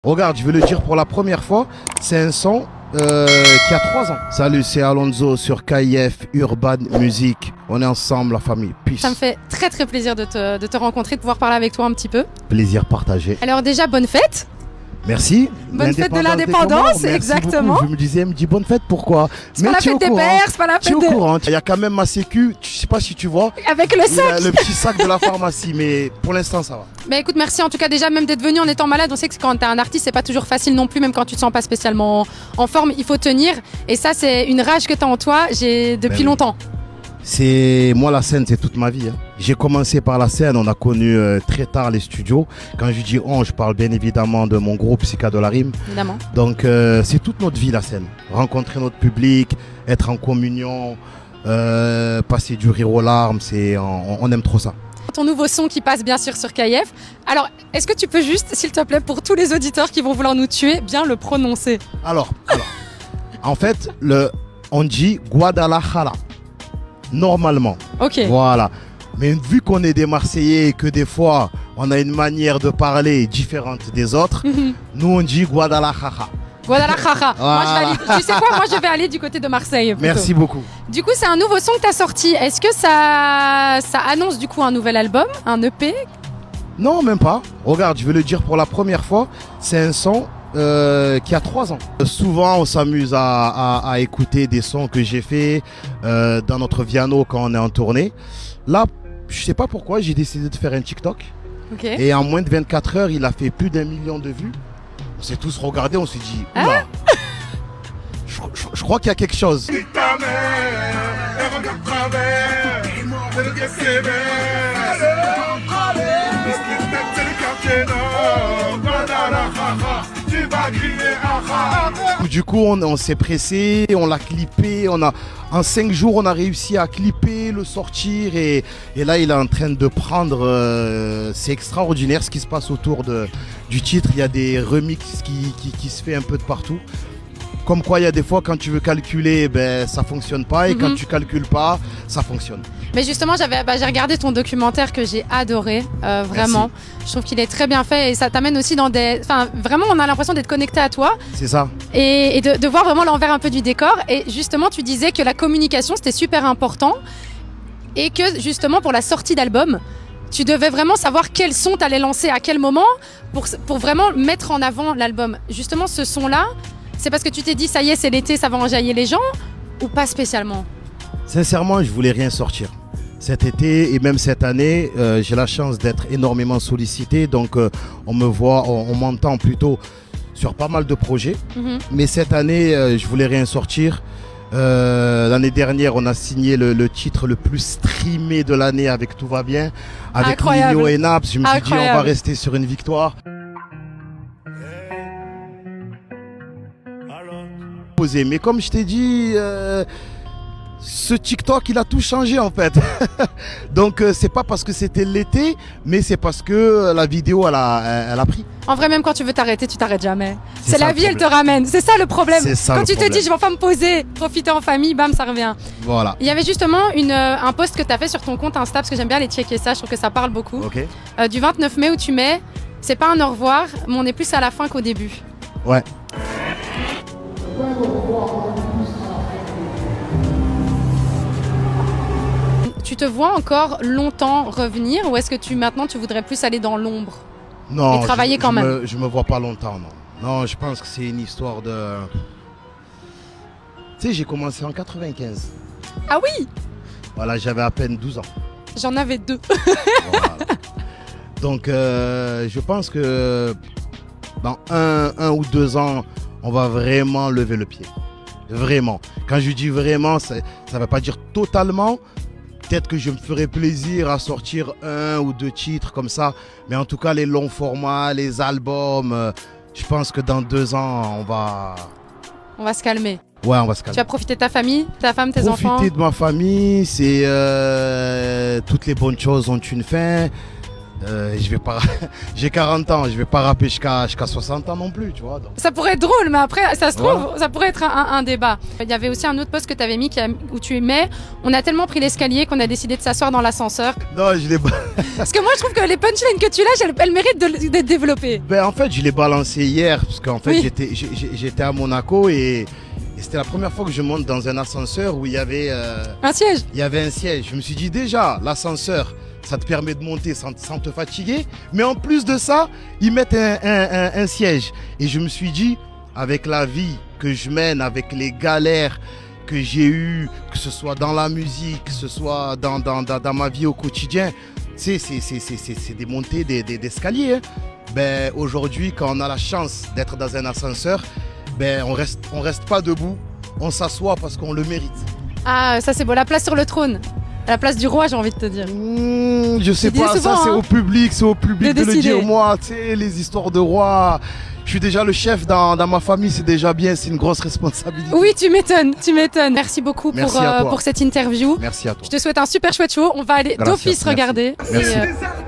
Regarde, je vais le dire pour la première fois, c'est un son qui a 3 ans. Salut, c'est Alonso sur KIF Urban Music. On est ensemble, la famille. Peace. Ça me fait très très plaisir de te rencontrer, de pouvoir parler avec toi un petit peu. Plaisir partagé. Alors déjà, bonne fête. Merci. Bonne fête de l'indépendance, exactement. Beaucoup. Je me disais, elle me dit bonne fête, pourquoi? C'est pas la fête des pères, c'est pas la Tu es fête au des... courant. Il y a quand même ma sécu, je sais pas si tu vois. Avec le sac. Le petit sac de la pharmacie, mais pour l'instant ça va. Mais écoute, merci en tout cas déjà même d'être venu en étant malade. On sait que quand t'es un artiste, c'est pas toujours facile non plus, même quand tu te sens pas spécialement en forme, il faut tenir. Et ça, c'est une rage que t'as en toi, depuis longtemps. C'est moi, la scène, c'est toute ma vie. J'ai commencé par la scène, on a connu très tard les studios. Quand je dis on, je parle bien évidemment de mon groupe Psyka de la Rime. Évidemment. Donc c'est toute notre vie, la scène. Rencontrer notre public, être en communion, passer du rire aux larmes, on aime trop ça. Ton nouveau son qui passe bien sûr sur KIF. Alors, est-ce que tu peux juste, s'il te plaît, pour tous les auditeurs qui vont vouloir nous tuer, bien le prononcer? Alors, en fait, on dit Guadalajara. Normalement. Ok. Voilà. Mais vu qu'on est des Marseillais et que des fois on a une manière de parler différente des autres, nous on dit Guadalajara. Guadalajara. Voilà. Moi je valide. Tu sais quoi? Moi je vais aller du côté de Marseille. Plutôt. Merci beaucoup. Du coup, c'est un nouveau son que tu as sorti. Est-ce que ça annonce du coup un nouvel album, un EP? Non, même pas. Regarde, je vais le dire pour la première fois, c'est un son qui a 3 ans. Souvent on s'amuse à écouter des sons que j'ai fait dans notre Viano quand on est en tournée. Là, je sais pas pourquoi, j'ai décidé de faire un TikTok. Okay. Et en moins de 24 heures, il a fait plus d'1 million de vues. On s'est tous regardés, on s'est dit, oula, je crois qu'il y a quelque chose. Du coup, on s'est pressé, on l'a clippé, en 5 jours, on a réussi à clipper, le sortir et là, il est en train de prendre. C'est extraordinaire ce qui se passe autour du titre. Il y a des remixes qui se fait un peu de partout. Comme quoi, il y a des fois, quand tu veux calculer, ça fonctionne pas et quand tu calcules pas, ça fonctionne. Mais justement, j'ai regardé ton documentaire que j'ai adoré, vraiment. Merci. Je trouve qu'il est très bien fait et ça t'amène aussi dans des... Enfin, vraiment, on a l'impression d'être connecté à toi. C'est ça. Et de voir vraiment l'envers un peu du décor. Et justement, tu disais que la communication, c'était super important et que justement, pour la sortie d'album, tu devais vraiment savoir quel son t'allais lancer à quel moment pour vraiment mettre en avant l'album. Justement, ce son-là, c'est parce que tu t'es dit, ça y est, c'est l'été, ça va enjailler les gens ou pas spécialement? Sincèrement, je voulais rien sortir. Cet été et même cette année, j'ai la chance d'être énormément sollicité. Donc, on m'entend plutôt sur pas mal de projets. Mais cette année, je voulais rien sortir. L'année dernière, on a signé le titre le plus streamé de l'année avec Tout va bien. Avec Nino et Naps. Je me suis dit, on va rester sur une victoire. Mais comme je t'ai dit, ce TikTok, il a tout changé en fait. Donc c'est pas parce que c'était l'été, mais c'est parce que la vidéo, elle a pris. En vrai, même quand tu veux t'arrêter, tu t'arrêtes jamais. C'est la vie, elle te ramène. C'est ça le problème. Quand tu te dis, je vais enfin me poser, profiter en famille, bam, ça revient. Voilà. Il y avait justement un post que tu as fait sur ton compte Insta, parce que j'aime bien les checker ça, je trouve que ça parle beaucoup. Okay. Du 29 mai où tu mets, c'est pas un au revoir, mais on est plus à la fin qu'au début. Ouais. Tu te vois encore longtemps revenir ou est-ce que maintenant tu voudrais plus aller dans l'ombre? Non, et travailler quand même. Je me vois pas longtemps, non. Non, je pense que c'est une histoire de... Tu sais, j'ai commencé en 95. Ah oui? Voilà, j'avais à peine 12 ans. J'en avais 2. Voilà. Donc, je pense que dans 1 ou 2 ans, on va vraiment lever le pied. Vraiment. Quand je dis vraiment, ça ne veut pas dire totalement. Peut-être que je me ferai plaisir à sortir 1 ou 2 titres comme ça. Mais en tout cas, les longs formats, les albums, je pense que dans 2 ans, on va se calmer. Ouais, on va se calmer. Tu vas profiter de ta famille, ta femme, tes enfants? Profiter de ma famille, c'est toutes les bonnes choses ont une fin. Je vais pas, j'ai 40 ans, je vais pas rapper jusqu'à 60 ans non plus, tu vois. Donc. Ça pourrait être drôle, mais après, ça se trouve, ça pourrait être un débat. Il y avait aussi un autre post que tu avais mis où tu aimais. On a tellement pris l'escalier qu'on a décidé de s'asseoir dans l'ascenseur. Non, je l'ai pas. Parce que moi, je trouve que les punchlines que tu lâches, elles méritent d'être développées. Ben, en fait, je l'ai balancé hier, parce qu'en fait, Oui. j'étais à Monaco et c'était la première fois que je monte dans un ascenseur où il y avait Un siège. un siège. Je me suis dit déjà, l'ascenseur, ça te permet de monter sans te fatiguer. Mais en plus de ça, ils mettent un siège. Et je me suis dit, avec la vie que je mène, avec les galères que j'ai eues, que ce soit dans la musique, que ce soit dans ma vie au quotidien, c'est des montées d'escaliers. Hein. Ben, aujourd'hui, quand on a la chance d'être dans un ascenseur, ben, on reste pas debout, on s'assoit parce qu'on le mérite. Ah, ça c'est beau, la place sur le trône. La place du roi, j'ai envie de te dire. Je sais dis pas, souvent, ça c'est hein, au public de le décider. dire. Moi, tu sais, les histoires de roi, je suis déjà le chef dans ma famille, c'est déjà bien, c'est une grosse responsabilité. Oui, tu m'étonnes. Merci beaucoup Merci à toi. pour cette interview. Merci à toi. Je te souhaite un super chouette show. On va aller Gracias, d'office merci. regarder. Merci. Et,